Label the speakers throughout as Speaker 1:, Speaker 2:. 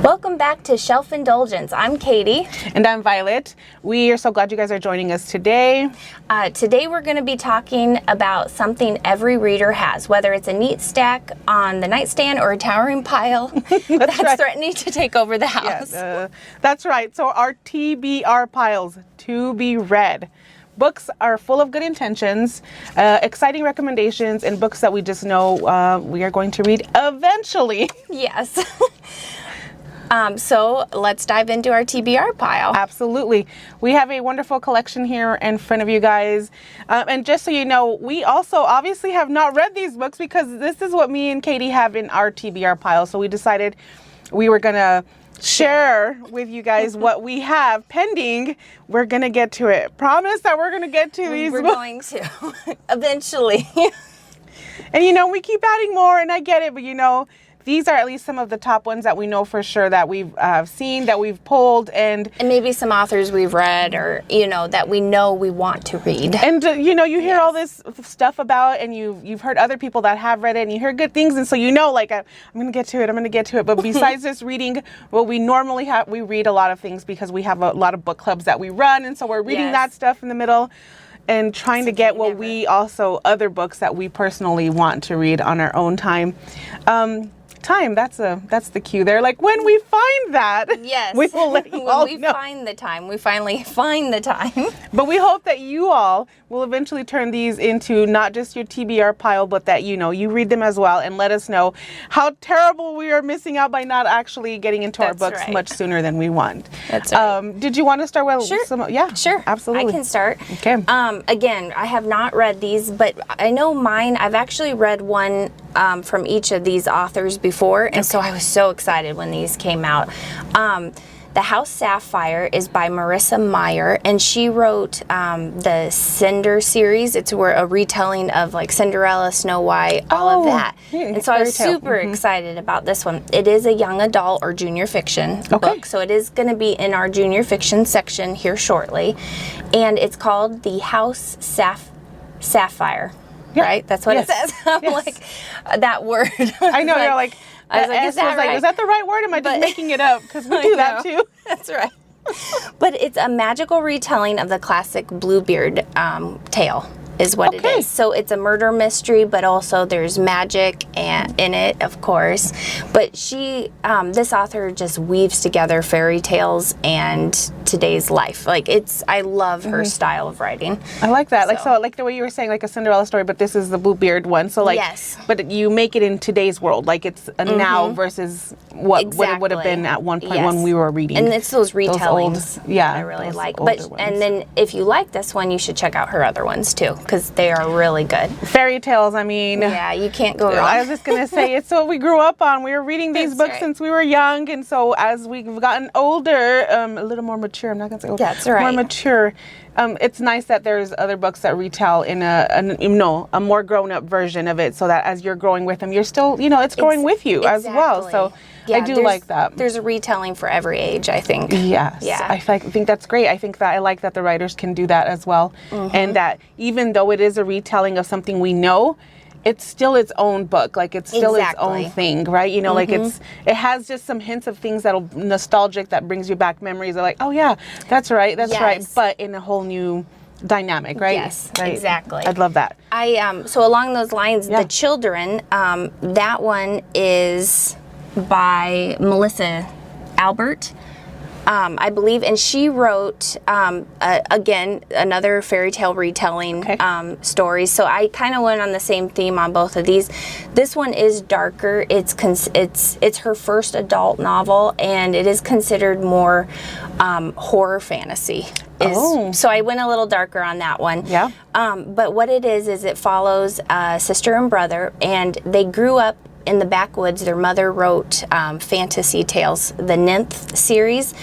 Speaker 1: Welcome back to Shelf Indulgence. I'm Katie.
Speaker 2: And I'm Violet. We are so glad you guys are joining us today.
Speaker 1: Today we're going to be talking about something every reader has, whether it's a neat stack on the nightstand or a towering pile that's right. Threatening to take over the house.
Speaker 2: Yes, that's right. So our TBR piles, to be read. Books are full of good intentions, exciting recommendations, and books that we just know we are going to read eventually.
Speaker 1: Yes. So let's dive into our TBR pile.
Speaker 2: Absolutely. We have a wonderful collection here in front of you guys. And just so you know, we also obviously have not read these books because this is what me and Katie have in our TBR pile. So we decided we were going to share with you guys what we have pending. We're going to get to it. Promise that we're going to get to these books.
Speaker 1: We're going to, eventually.
Speaker 2: And you know, we keep adding more, and I get it, but you know, these are at least some of the top ones that we know for sure that we've seen, that we've pulled, and
Speaker 1: maybe some authors we've read, or you know, that we know we want to read.
Speaker 2: And you know, you hear all this stuff about, and you've heard other people that have read it, and you hear good things, and so you know, like I'm gonna get to it. But besides just reading what we normally have, we read a lot of things because we have a lot of book clubs that we run, and so we're reading that stuff in the middle. And trying to get what we also, other books that we personally want to read on our own time. That's the cue there. Like when we find that,
Speaker 1: yes,
Speaker 2: we will let you all know.
Speaker 1: When we find the time, we finally find the time.
Speaker 2: But we hope that you all will eventually turn these into not just your TBR pile, but that you know you read them as well, and let us know how terrible we are missing out by not actually getting into our books much sooner than we want.
Speaker 1: That's right.
Speaker 2: Did you want to start with some? Yeah,
Speaker 1: sure,
Speaker 2: absolutely.
Speaker 1: I can start.
Speaker 2: Okay.
Speaker 1: Again, I have not read these, but I know mine. I've actually read one from each of these authors before, and so I was so excited when these came out. The House Saphir is by Marissa Meyer, and she wrote the Cinder series. It's a retelling of like Cinderella, Snow White, all of that. Yeah, and so I was super excited about this one. It is a young adult or junior fiction book, so it is going to be in our junior fiction section here shortly. And it's called The House Saphir. Yeah. Right? That's what it says. I'm like, that word.
Speaker 2: I know, you're like,
Speaker 1: I was like, is that right?
Speaker 2: Is that the right word? Am I just making it up? Because we do that too.
Speaker 1: That's right. But it's a magical retelling of the classic Bluebeard tale is what it is. So it's a murder mystery, but also there's magic in it, of course. But this author just weaves together fairy tales and today's life. Like I love her style of writing.
Speaker 2: I like that. Like the way you were saying, like a Cinderella story, but this is the Bluebeard one. So like, but you make it in today's world. Like it's a now versus what it would have been at one point when we were reading.
Speaker 1: And it's those retellings that I really like. And then if you like this one, you should check out her other ones too, because they are really good.
Speaker 2: Fairy tales, I mean.
Speaker 1: Yeah, you can't go wrong.
Speaker 2: I was just going to say, it's what we grew up on. We were reading these books since we were young, and so as we've gotten older, a little more mature, I'm not going to say older.
Speaker 1: That's right.
Speaker 2: More mature. It's nice that there's other books that retell in a more grown-up version of it, so that as you're growing with them, you're still, it's growing with you as well. So I do like that.
Speaker 1: There's a retelling for every age, I think.
Speaker 2: Yes. Yeah. I think that's great. I think that I like that the writers can do that as well, and that even though it is a retelling of something we know, it's still its own book. Like it's still its own thing, right? Like it has just some hints of things that'll nostalgic that brings you back memories. They're like, oh yeah, that's right, right. But in a whole new dynamic, right?
Speaker 1: Yes, right? Exactly.
Speaker 2: I'd love that.
Speaker 1: So along those lines, The Children, that one is by Melissa Albert. I believe, and she wrote again another fairy tale retelling story. So I kind of went on the same theme on both of these. This one is darker. It's her first adult novel, and it is considered more horror fantasy. So I went a little darker on that one. Yeah. But what it is it follows a sister and brother, and they grew up in the backwoods. Their mother wrote fantasy tales, the Nymph series,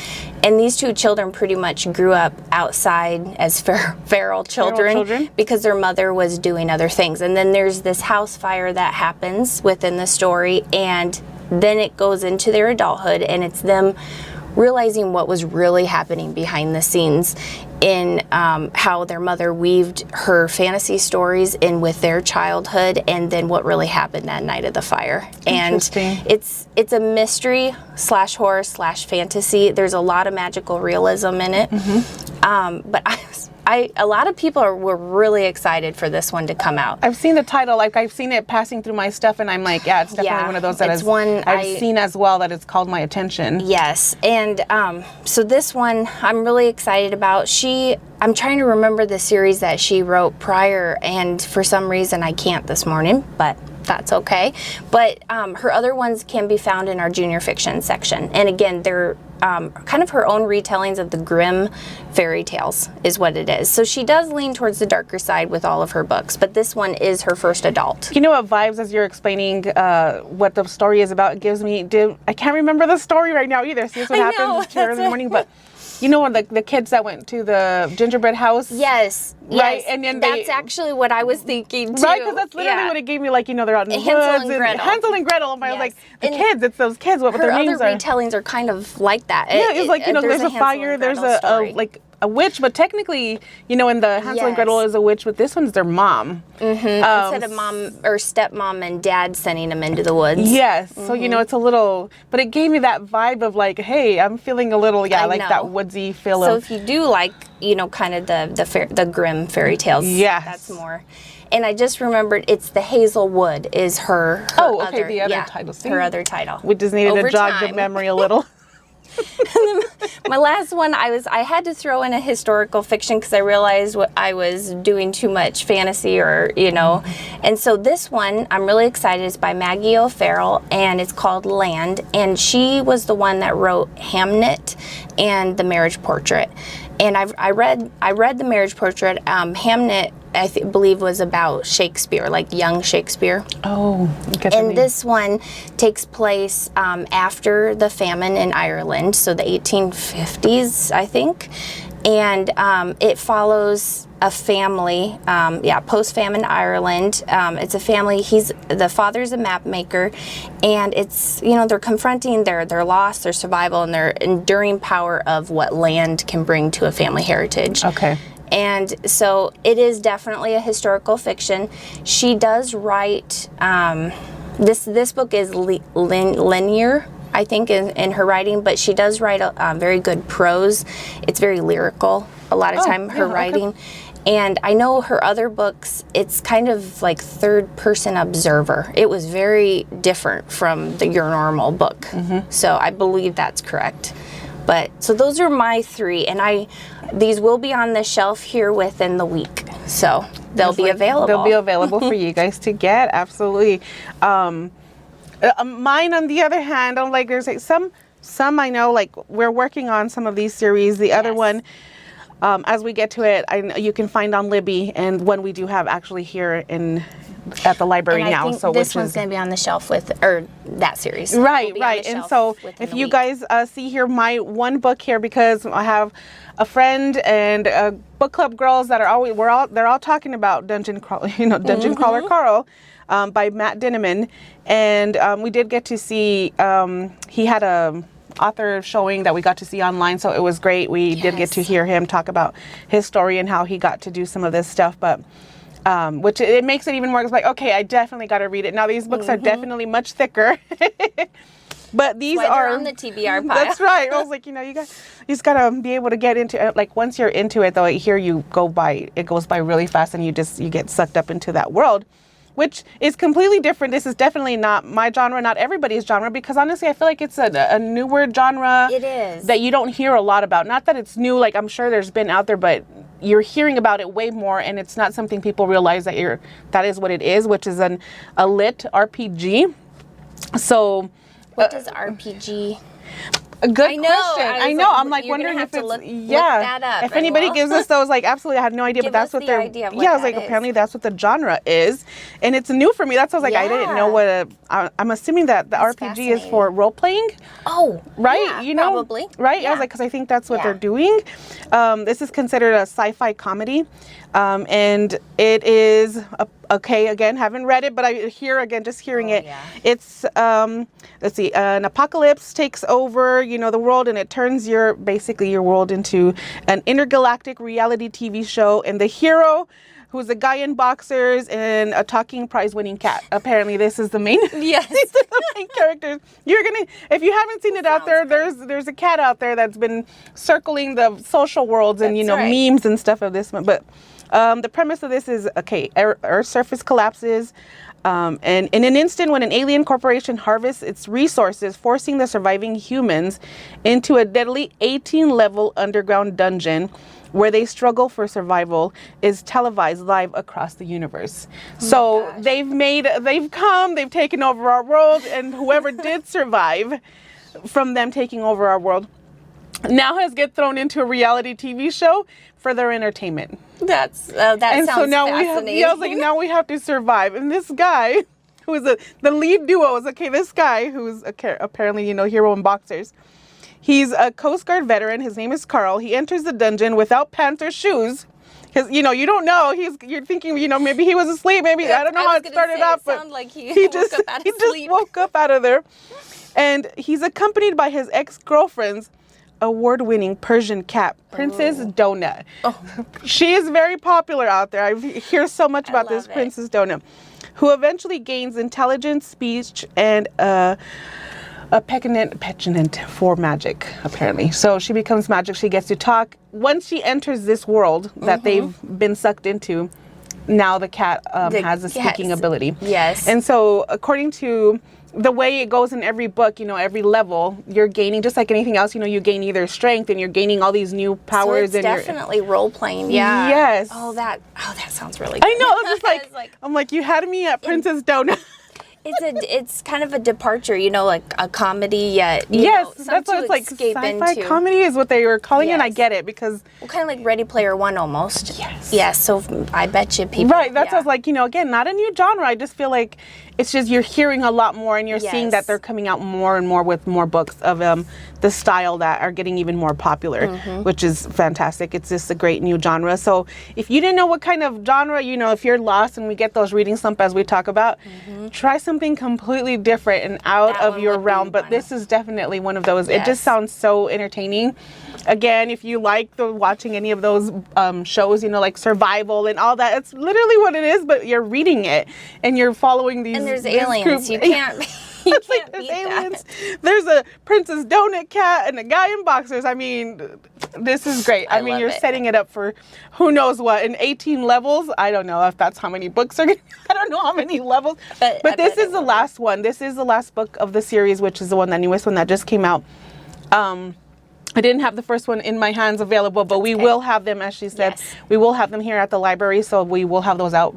Speaker 1: and these two children pretty much grew up outside as feral children because their mother was doing other things. And then there's this house fire that happens within the story, and then it goes into their adulthood, and it's them realizing what was really happening behind the scenes in how their mother weaved her fantasy stories in with their childhood, and then what really happened that night of the fire. And it's a mystery / horror / fantasy. There's a lot of magical realism in it. But a lot of people were really excited for this one to come out.
Speaker 2: I've seen the title, like I've seen it passing through my stuff, and I'm like, yeah, it's definitely one of those that I've seen as well, that it's called my attention.
Speaker 1: Yes, and so this one I'm really excited about. I'm trying to remember the series that she wrote prior, and for some reason I can't this morning, but that's okay. But her other ones can be found in our junior fiction section, and again, they're kind of her own retellings of the grim fairy tales is what it is. So she does lean towards the darker side with all of her books, but this one is her first adult.
Speaker 2: You know what vibes, as you're explaining what the story is about, it gives me, I can't remember the story right now either. See, that's what happens. It's here in the morning, but you know when the kids that went to the gingerbread house?
Speaker 1: Yes.
Speaker 2: Right,
Speaker 1: yes.
Speaker 2: and then
Speaker 1: that's actually what I was thinking too.
Speaker 2: Right, because that's literally what it gave me. Like, you know, they're out in the woods. Hansel and Gretel. And I was like, kids, it's those kids. What their names are.
Speaker 1: Her other retellings are kind of like that.
Speaker 2: Yeah, it's like, you know, there's a fire, there's a witch, but technically, you know, in the Hansel and Gretel is a witch, but this one's their mom.
Speaker 1: Instead of mom or stepmom and dad sending them into the woods.
Speaker 2: Yes, so you know, it's a little, but it gave me that vibe of like, hey, I'm feeling a little, like that woodsy feel.
Speaker 1: So if you do like, you know, kind of the grim fairy tales, that's more. And I just remembered, it's the Hazelwood is her other,
Speaker 2: the other title. See?
Speaker 1: Her other title.
Speaker 2: We just needed to jog the memory a little.
Speaker 1: My last one, I had to throw in a historical fiction because I realized I was doing too much fantasy, or you know, and so this one I'm really excited. It's by Maggie O'Farrell, and it's called Land, and she was the one that wrote Hamnet and The Marriage Portrait. And I read The Marriage Portrait. Hamnet, I believe, was about Shakespeare, like young Shakespeare.
Speaker 2: Oh,
Speaker 1: and this one takes place after the famine in Ireland, so the 1850s, I think. And it follows a family, post-famine Ireland. It's a family. The father's a map maker, and it's, you know, they're confronting their loss, their survival, and their enduring power of what land can bring to a family heritage.
Speaker 2: Okay.
Speaker 1: And so it is definitely a historical fiction. She does write, this book is linear, I think, in her writing, but she does write very good prose. It's very lyrical a lot of time, her writing. Okay. And I know her other books, it's kind of like third-person observer. It was very different from your normal book. So I believe that's correct. But so those are my three, and these will be on the shelf here within the week. So they'll be available.
Speaker 2: They'll be available for you guys to get. Absolutely. Mine, on the other hand, I'm like, there's like some I know, like we're working on some of these series. The other one, as we get to it, you can find on Libby, and one we do have actually here at the library
Speaker 1: and
Speaker 2: now.
Speaker 1: I think
Speaker 2: so
Speaker 1: this one's going to be on the shelf or that series.
Speaker 2: Right. And so if you guys see here my one book here, because I have a friend and book club girls that are they're all talking about Dungeon Crawler Carl. By Matt Dinniman, and we did get to see, he had a author showing that we got to see online, so it was great. We did get to hear him talk about his story and how he got to do some of this stuff, but which it makes it even more, it's like, okay, I definitely got to read it. Now these books are definitely much thicker. But these are
Speaker 1: on the TBR pile.
Speaker 2: That's right. I was like, you just gotta be able to get into it. Like once you're into it, though, here it goes by really fast, and you get sucked up into that world, which is completely different. This is definitely not my genre, not everybody's genre, because honestly, I feel like it's a newer genre.
Speaker 1: It is. That
Speaker 2: you don't hear a lot about. Not that it's new, like I'm sure there's been out there, but you're hearing about it way more, and it's not something people realize that is what it is, which is a lit RPG. So
Speaker 1: what does RPG?
Speaker 2: A good question. I know. I'm like wondering if it's
Speaker 1: look that up.
Speaker 2: If anybody gives us those, like absolutely, I had no idea. But that's what they're. I was like, apparently that's what the genre is, and it's new for me. That's why I was like, I didn't know what I'm assuming that the RPG is for role playing.
Speaker 1: Oh,
Speaker 2: right.
Speaker 1: Yeah, probably.
Speaker 2: Right. Yeah. I was like, because I think that's what they're doing. This is considered a sci-fi comedy, and it is Okay, again, haven't read it, but I hear again, just hearing it.
Speaker 1: Yeah.
Speaker 2: It's let's see, an apocalypse takes over, the world, and it turns your world into an intergalactic reality TV show, and the hero, who's a guy in boxers and a talking prize-winning cat. Apparently, this is the main.
Speaker 1: Yes.
Speaker 2: These are the main characters. If you haven't seen it out there, there's a cat out there that's been circling the social worlds and memes and stuff of this one. But the premise of this is Earth's surface collapses. And in an instant, when an alien corporation harvests its resources, forcing the surviving humans into a deadly 18-level underground dungeon where they struggle for survival, is televised live across the universe. So they've taken over our world, and whoever did survive from them taking over our world now has get thrown into a reality TV show for their entertainment.
Speaker 1: That sounds fascinating.
Speaker 2: I was like, now we have to survive. And this guy, who is the lead duo, is this guy who's apparently hero in boxers. He's a Coast Guard veteran. His name is Carl. He enters the dungeon without pants or shoes. Because, you don't know. You're thinking, maybe he was asleep. Maybe, I don't know how it started out. But
Speaker 1: like he
Speaker 2: just woke up out of there. And he's accompanied by his ex-girlfriend's award-winning Persian cat, Princess Donut. Oh. She is very popular out there. I hear so much about this Princess Donut, who eventually gains intelligence, speech, and a petulant for magic, apparently. So she becomes magic. She gets to talk. Once she enters this world that they've been sucked into, now the cat has a speaking ability.
Speaker 1: Yes.
Speaker 2: And so according to the way it goes in every book, every level, you're gaining, just like anything else, you gain either strength and you're gaining all these new powers.
Speaker 1: So it's definitely role playing. Yeah.
Speaker 2: Yes.
Speaker 1: Oh, that sounds really good.
Speaker 2: I know. It's just I'm like, you had me at Princess Donut.
Speaker 1: It's kind of a departure, like a comedy, yet
Speaker 2: that's what it's like. Sci-fi comedy is what they were calling it. And I get it because
Speaker 1: kind of like Ready Player One almost.
Speaker 2: Yes.
Speaker 1: Yeah. So I bet you people.
Speaker 2: Right. That's what I was like. Again, not a new genre. I just feel like it's just you're hearing a lot more, and you're seeing that they're coming out more and more with more books of the style that are getting even more popular, which is fantastic. It's just a great new genre. So if you didn't know what kind of genre, if you're lost and we get those reading slump as we talk about, try something completely different and out of your realm. But this is definitely one of those. Yes. It just sounds so entertaining. Again, if you like watching any of those shows, like Survival and all that, it's literally what it is, but you're reading it and you're following these.
Speaker 1: And there's aliens.
Speaker 2: Group.
Speaker 1: You can't.
Speaker 2: It's like there's aliens. There's a Princess Donut cat and a guy in boxers. I mean, this is great. I mean, you're setting it up for who knows what in 18 levels. I don't know if that's how many books are. I don't know how many levels. But this is the last one. This is the last book of the series, which is the newest one that just came out. I didn't have the first one in my hands available, but we will have them, as she said. Yes. We will have them here at the library, so we will have those out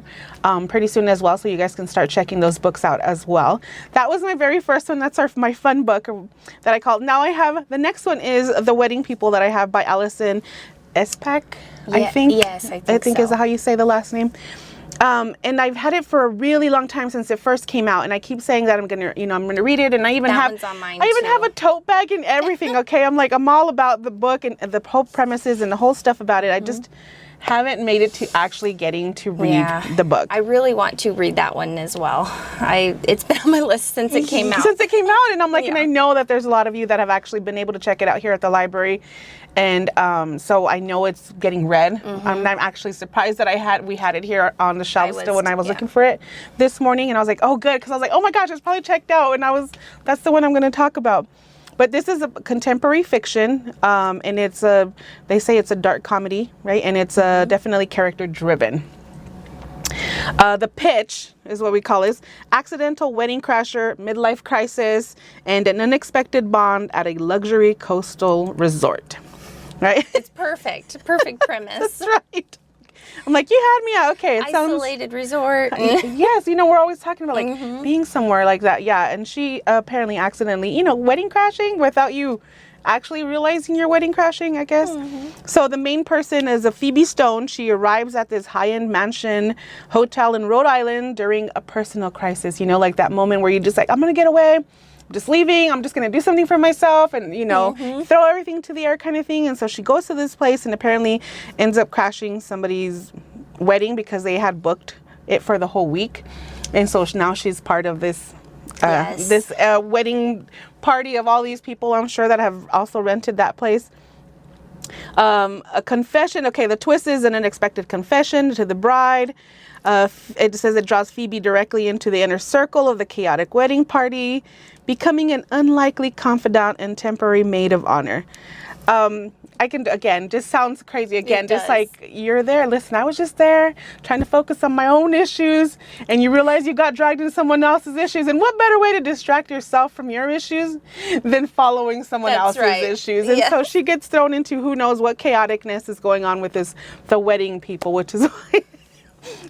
Speaker 2: pretty soon as well, so you guys can start checking those books out as well. That was my very first one. That's my fun book that I called. Now I have, the next one is The Wedding People that I have by Allison Espach, I think.
Speaker 1: Yes, I think
Speaker 2: is how you say the last name. And I've had it for a really long time since it first came out, and I keep saying that I'm gonna read it, and I even have a tote bag and everything. Okay, I'm all about the book and the whole premises and the whole stuff about it. I just haven't made it to actually getting to read the book.
Speaker 1: I really want to read that one as well. It's been on my list since it came out.
Speaker 2: And I'm like, and I know that there's a lot of you that have actually been able to check it out here at the library. And so I know it's getting read. I'm actually surprised that we had it here on the shelf still when I was looking for it this morning. And I was like, oh, good. Because I was like, oh my gosh, it's probably checked out. And that's the one I'm going to talk about. But this is a contemporary fiction. And they say it's a dark comedy, right? And it's definitely character driven. The pitch is what we call it: accidental wedding crasher, midlife crisis, and an unexpected bond at a luxury coastal resort. Right?
Speaker 1: It's perfect. Perfect premise.
Speaker 2: That's right. I'm like, you had me at, okay, it
Speaker 1: isolated resort.
Speaker 2: Yes, we're always talking about being somewhere like that. Yeah, and she apparently accidentally, wedding crashing without you actually realizing you're wedding crashing, I guess. So the main person is a Phoebe Stone. She arrives at this high-end mansion hotel in Rhode Island during a personal crisis, like that moment where you're just like, I'm going to get away. I'm just leaving. I'm just going to do something for myself and, throw everything to the air kind of thing. And so she goes to this place and apparently ends up crashing somebody's wedding because they had booked it for the whole week. And so now she's part of this wedding party of all these people, I'm sure, that have also rented that place. A confession. Okay, the twist is an unexpected confession to the bride. It says it draws Phoebe directly into the inner circle of the chaotic wedding party, becoming an unlikely confidant and temporary maid of honor. I can, again, just sounds crazy. Again, just like, you're there. Listen, I was just there trying to focus on my own issues, and you realize you got dragged into someone else's issues. And what better way to distract yourself from your issues than following someone else's issues? And so she gets thrown into who knows what chaoticness is going on with the wedding people, which is why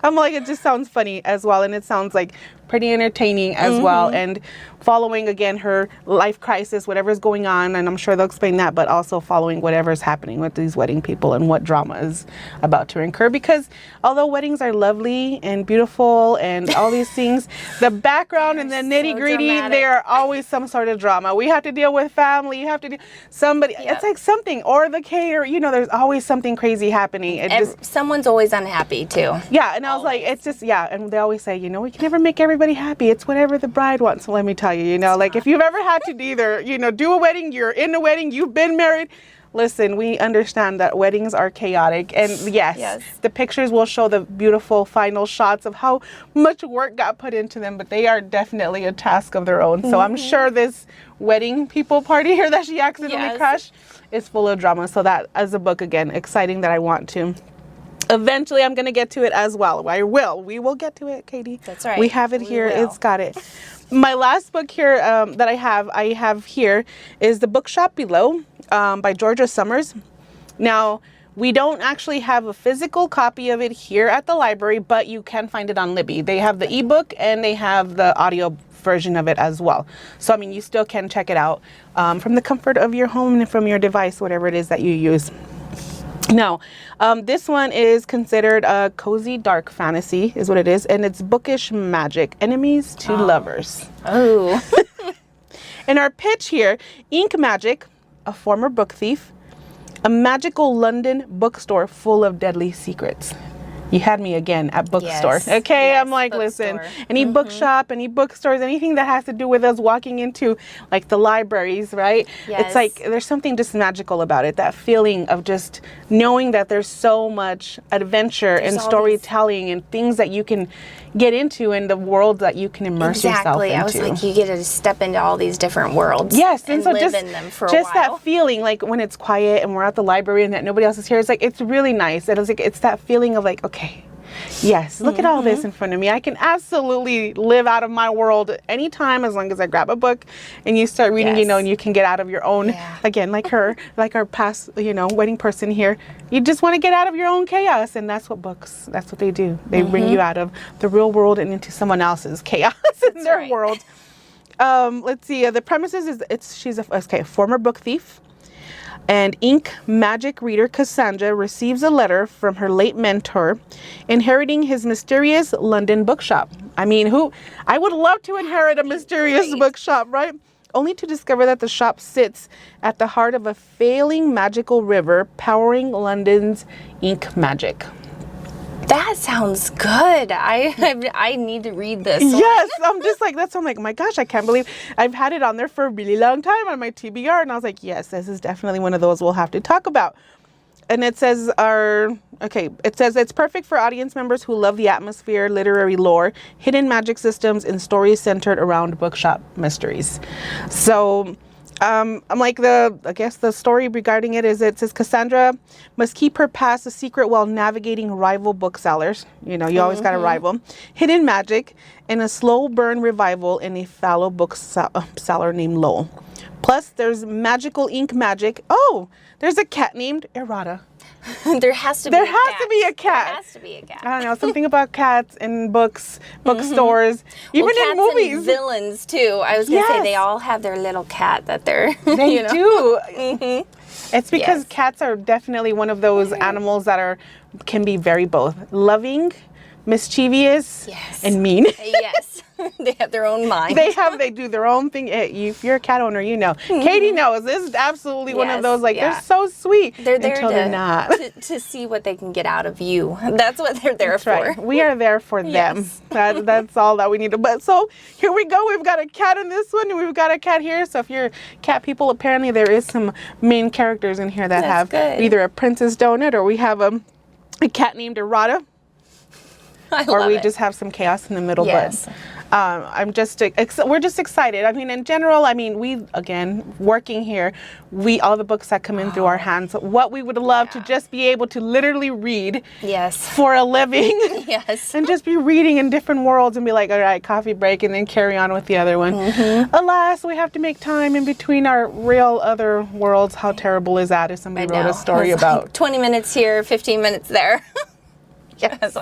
Speaker 2: I'm like, it just sounds funny as well. And it sounds like pretty entertaining as well. And following, again, her life crisis, whatever's going on. And I'm sure they'll explain that, but also following whatever's happening with these wedding people and what drama is about to incur. Because although weddings are lovely and beautiful and all these things, the background and the nitty gritty, there are always some sort of drama. We have to deal with family. You have to do somebody. It's like something, or the caterer. You know, there's always something crazy happening.
Speaker 1: Someone's always unhappy too.
Speaker 2: Yeah, and I was like, it's just, and they always say, you know, we can never make everybody happy. It's whatever the bride wants. So let me tell you, you know, like if you've ever had to either, you know, do a wedding, you're in a wedding, you've been married. Listen, we understand that weddings are chaotic. And yes, the pictures will show the beautiful final shots of how much work got put into them, but they are definitely a task of their own. So I'm sure this wedding people party here that she accidentally crashed is full of drama. So that, as a book, again, exciting that I want to. Eventually, I'm going to get to it as well. We will get to it, Katie.
Speaker 1: That's right.
Speaker 2: We have it here. It's got it. My last book here that I have here is The Bookshop Below by Georgia Summers. Now, we don't actually have a physical copy of it here at the library, but you can find it on Libby. They have the ebook and they have the audio version of it as well. So, I mean, you still can check it out from the comfort of your home and from your device, whatever it is that you use. Now, this one is considered a cozy dark fantasy, is what it is, and it's bookish magic, enemies to lovers.
Speaker 1: Oh.
Speaker 2: In our pitch here, Ink Magic, a former book thief, a magical London bookstore full of deadly secrets. You had me again at bookstore. Okay, I'm like, listen, any bookshop, any bookstores, anything that has to do with us walking into like the libraries, right? It's like there's something just magical about it. That feeling of just knowing that there's so much adventure and storytelling and things that you can get into in the world that you can immerse yourself into.
Speaker 1: I was like, you get to step into all these different worlds.
Speaker 2: Yes, and so
Speaker 1: live
Speaker 2: just
Speaker 1: in them for a while.
Speaker 2: That feeling, like when it's quiet and we're at the library and that nobody else is here, it's like, it's really nice. And it's like, it's that feeling of like, okay, yes, look at all this in front of me. I can absolutely live out of my world anytime as long as I grab a book and you start reading, you know, and you can get out of your own, again, like her, like our past, you know, wedding person here. You just want to get out of your own chaos, and that's what books, that's what they do. They bring you out of the real world and into someone else's chaos in their world. Let's see, the premises is she's a former book thief. And ink magic reader Cassandra receives a letter from her late mentor inheriting his mysterious London bookshop. I mean, I would love to inherit a mysterious bookshop, right? Only to discover that the shop sits at the heart of a failing magical river powering London's ink magic.
Speaker 1: That sounds good. I need to read this.
Speaker 2: Yes, I'm just like, I'm like, my gosh, I can't believe I've had it on there for a really long time on my TBR. And I was like, yes, this is definitely one of those we'll have to talk about. And it says it's perfect for audience members who love the atmosphere, literary lore, hidden magic systems, and stories centered around bookshop mysteries. So I'm like, I guess the story regarding it says Cassandra must keep her past a secret while navigating rival booksellers. You know, you always got a rival. Hidden magic and a slow burn revival in a fallow bookseller named Lowell. Plus, there's magical ink magic. Oh, there's a cat named Errata.
Speaker 1: There has to be a cat.
Speaker 2: There has to be a cat. I don't know, something about cats in books, bookstores, even in movies.
Speaker 1: And villains too. I was gonna say they all have their little cat that they're.
Speaker 2: They do. It's because cats are definitely one of those animals that can be very both loving, mischievous, and mean.
Speaker 1: Yes. They have their own mind.
Speaker 2: They do their own thing. If you're a cat owner, you know. Katie knows. This is absolutely one of those, like, they're so sweet. They're there they're not.
Speaker 1: To see what they can get out of you. That's what they're there for.
Speaker 2: Right. We are there for them. That's all that we need to. But so here we go. We've got a cat in this one, and we've got a cat here. So if you're cat people, apparently there is some main characters in here that have either a princess donut, or we have a cat named Errata. Or we just have some chaos in the middle.
Speaker 1: Yes.
Speaker 2: But we're just excited. I mean, in general, we, again, working here, all the books that come in through our hands, what we would love to just be able to literally read for a living.
Speaker 1: Yes.
Speaker 2: And just be reading in different worlds and be like, all right, coffee break, and then carry on with the other one. Alas, we have to make time in between our real other worlds. How terrible is that if somebody wrote a story about?
Speaker 1: Like 20 minutes here, 15 minutes there. Yes,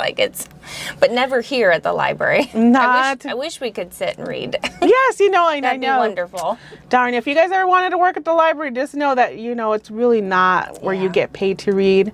Speaker 1: but never here at the library. I wish we could sit and read.
Speaker 2: Yes, I know.
Speaker 1: That'd be wonderful.
Speaker 2: Darn, if you guys ever wanted to work at the library, just know that, it's really not where you get paid to read,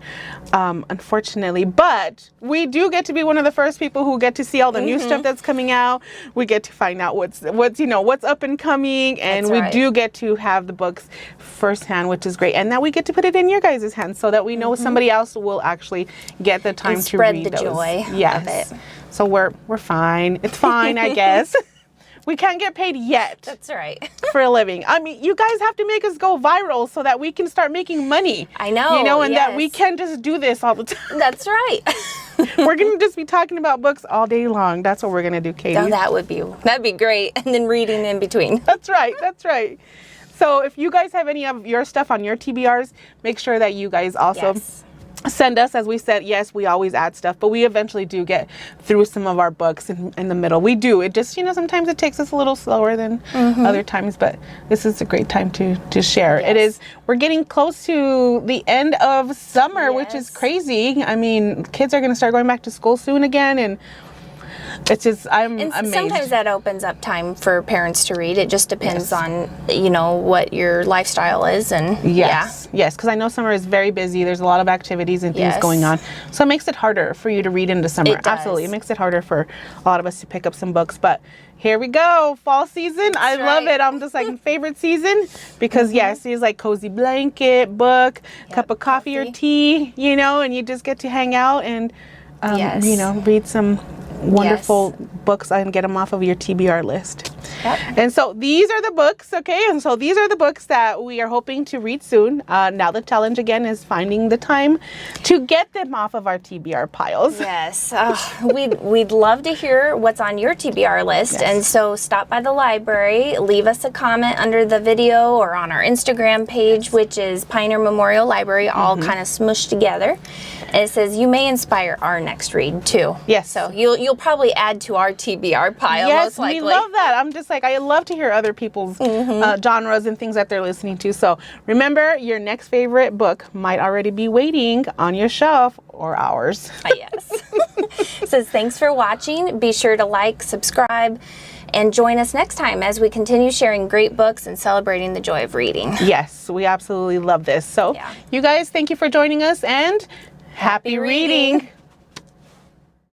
Speaker 2: unfortunately. But we do get to be one of the first people who get to see all the new stuff that's coming out. We get to find out what's up and coming, and we do get to have the books firsthand, which is great. And now we get to put it in your guys' hands so that we know somebody else will actually get the time to read
Speaker 1: the joy of it.
Speaker 2: So we're fine. It's fine, I guess. We can't get paid yet.
Speaker 1: That's right.
Speaker 2: For a living. You guys have to make us go viral so that we can start making money.
Speaker 1: I know.
Speaker 2: And that we can't just do this all the time.
Speaker 1: That's right.
Speaker 2: We're going to just be talking about books all day long. That's what we're going to do, Katie.
Speaker 1: Oh, that'd be great. And then reading in between.
Speaker 2: That's right. So if you guys have any of your stuff on your TBRs, make sure that you guys also send us. As we said, yes, we always add stuff, but we eventually do get through some of our books in the middle. We do. It just, sometimes it takes us a little slower than other times, but this is a great time to share.
Speaker 1: Yes.
Speaker 2: We're getting close to the end of summer, which is crazy. Kids are going to start going back to school soon again, and it's just, I'm amazed.
Speaker 1: Sometimes that opens up time for parents to read. It just depends on, what your lifestyle is. And
Speaker 2: Yes, because I know summer is very busy. There's a lot of activities and things going on. So it makes it harder for you to read into summer.
Speaker 1: It does.
Speaker 2: Absolutely. It makes it harder for a lot of us to pick up some books. But here we go. Fall season. I love it. I'm just like favorite season because, it's like cozy blanket, book, cup of coffee or tea, and you just get to hang out and, read some wonderful books and get them off of your TBR list. And so these are the books, and so these are the books that we are hoping to read soon. Now the challenge again is finding the time to get them off of our TBR piles.
Speaker 1: Yes, we'd love to hear what's on your TBR list, and so stop by the library, leave us a comment under the video or on our Instagram page, which is Pioneer Memorial Library, all kind of smushed together. And it says you may inspire our next read too.
Speaker 2: Yes.
Speaker 1: So you'll probably add to our TBR pile. Most likely.
Speaker 2: We love that. I'm just like, I love to hear other people's genres and things that they're listening to. So remember, your next favorite book might already be waiting on your shelf or ours.
Speaker 1: Yes. It says thanks for watching. Be sure to like, subscribe, and join us next time as we continue sharing great books and celebrating the joy of reading. Yes, we absolutely love this. So you guys, thank you for joining us, and happy reading.